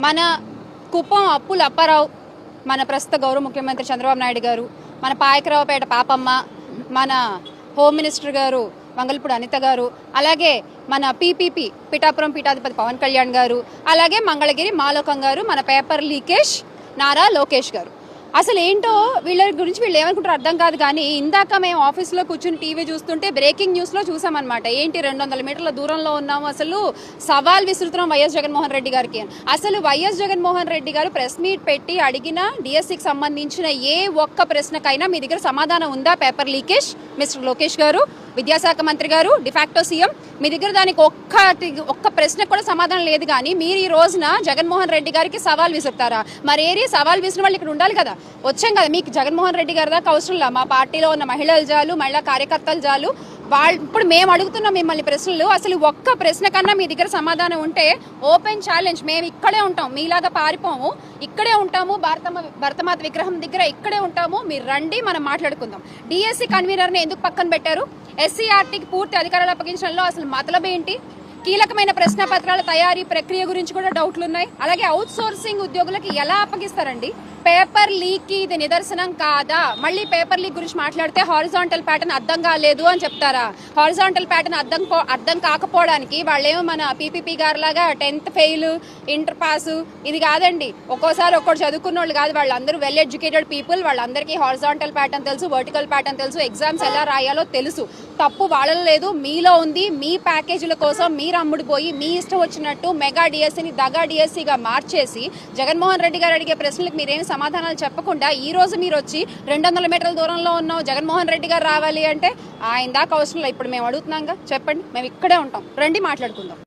మన కుప్పం అప్పుల అప్పారావు, మన ప్రస్తుత గౌరవ ముఖ్యమంత్రి చంద్రబాబు నాయుడు గారు, మన పాయకరావుపేట పాపమ్మ, మన హోమ్ మినిస్టర్ గారు వంగల్పూడి అనిత గారు, అలాగే మన పీపీపీ పిఠాపురం పీఠాధిపతి పవన్ కళ్యాణ్ గారు, అలాగే మంగళగిరి మాలోకం గారు, మన పేపర్ లీకేజ్ నారా లోకేష్ గారు. అసలు ఏంటో వీళ్ళ గురించి వీళ్ళు ఏమనుకుంటారో అర్థం కాదు. కానీ ఇందాక మేము ఆఫీస్లో కూర్చుని టీవీ చూస్తుంటే బ్రేకింగ్ న్యూస్లో చూసామన్నమాట. ఏంటి 200 మీటర్ల దూరంలో ఉన్నాము, అసలు సవాల్ విసురుతున్నాం వైఎస్ జగన్మోహన్ రెడ్డి గారికి. అసలు వైఎస్ జగన్మోహన్ రెడ్డి గారు ప్రెస్ మీట్ పెట్టి అడిగిన డిఎస్సికి సంబంధించిన ఏ ఒక్క ప్రశ్నకైనా మీ దగ్గర సమాధానం ఉందా? పేపర్ లీకేజ్ మిస్టర్ లోకేష్ గారు, విద్యాశాఖ మంత్రి గారు, డిఫాక్టో సీఎం, మీ దగ్గర దానికి ఒక్క ప్రశ్నకు కూడా సమాధానం లేదు. కానీ మీరు ఈ రోజున జగన్మోహన్ రెడ్డి గారికి సవాల్ విసురుతారా? మరి ఏరి సవాల్ విసిరిన వాళ్ళు ఇక్కడ ఉండాలి కదా, వచ్చాం కదా. మీకు జగన్మోహన్ రెడ్డి గారి దాకా అవసరం లేదు. మా పార్టీలో ఉన్న మహిళలు జాలు, మహిళా కార్యకర్తలు జాలు. ఇప్పుడు మేము అడుగుతున్నాం మిమ్మల్ని ప్రశ్నలు. అసలు ఒక్క ప్రశ్న కన్నా మీ దగ్గర సమాధానం ఉంటే ఓపెన్ ఛాలెంజ్, మేము ఇక్కడే ఉంటాం, మీలాగా పారిపోము, ఇక్కడే ఉంటాము, భరతమాత విగ్రహం దగ్గర ఇక్కడే ఉంటాము, మీరు రండి, మనం మాట్లాడుకుందాం. డిఎస్సి కన్వీనర్ని ఎందుకు పక్కన పెట్టారు? ఎస్సీఆర్టీకి పూర్తి అధికారాలు అప్పగించడంలో అసలు మతలబ్ ఏంటి? కీలకమైన ప్రశ్న పత్రాల తయారీ ప్రక్రియ గురించి కూడా డౌట్లు ఉన్నాయి. అలాగే అవుట్ సోర్సింగ్ ఉద్యోగులకి ఎలా అప్పగిస్తారండి? పేపర్ లీక్ ఇది నిదర్శనం కాదా? మళ్ళీ పేపర్ లీక్ గురించి మాట్లాడితే హారిజాంటల్ ప్యాటర్న్ అర్థం కాలేదు అని చెప్తారా? హారిజాంటల్ ప్యాటర్న్ అర్థం కాకపోవడానికి వాళ్ళేమో మన పీపీపీ గారు లాగా 10th ఫెయిల్, ఇంటర్ పాస్ ఇది కాదండి. ఒక్కోసారి ఒక్కటి చదువుకున్న వాళ్ళు కాదు, వాళ్ళందరూ వెల్ ఎడ్యుకేటెడ్ పీపుల్. వాళ్ళందరికీ హారిజాంటల్ ప్యాటర్న్ తెలుసు, వర్టికల్ ప్యాటర్న్ తెలుసు, ఎగ్జామ్స్ ఎలా రాయాలో తెలుసు. తప్పు వాళ్ళలో లేదు, మీలో ఉంది. మీ ప్యాకేజీల కోసం మీరు అమ్ముడుపోయి మీ ఇష్టం వచ్చినట్టు మెగా డిఎస్సిని దగా డిఎస్సిగా మార్చేసి జగన్మోహన్ రెడ్డి గారు అడిగే ప్రశ్నలకు మీరేం సమాధానాలు చెప్పకుండా ఈ రోజు మీరు వచ్చి 200 మీటర్ల దూరంలో ఉన్నాం, జగన్మోహన్ రెడ్డి గారు రావాలి అంటే ఆయన దాకా అవసరం లేదు. ఇప్పుడు మేము అడుగుతున్నాంగా, చెప్పండి, మేము ఇక్కడే ఉంటాం, రండి మాట్లాడుకుందాం.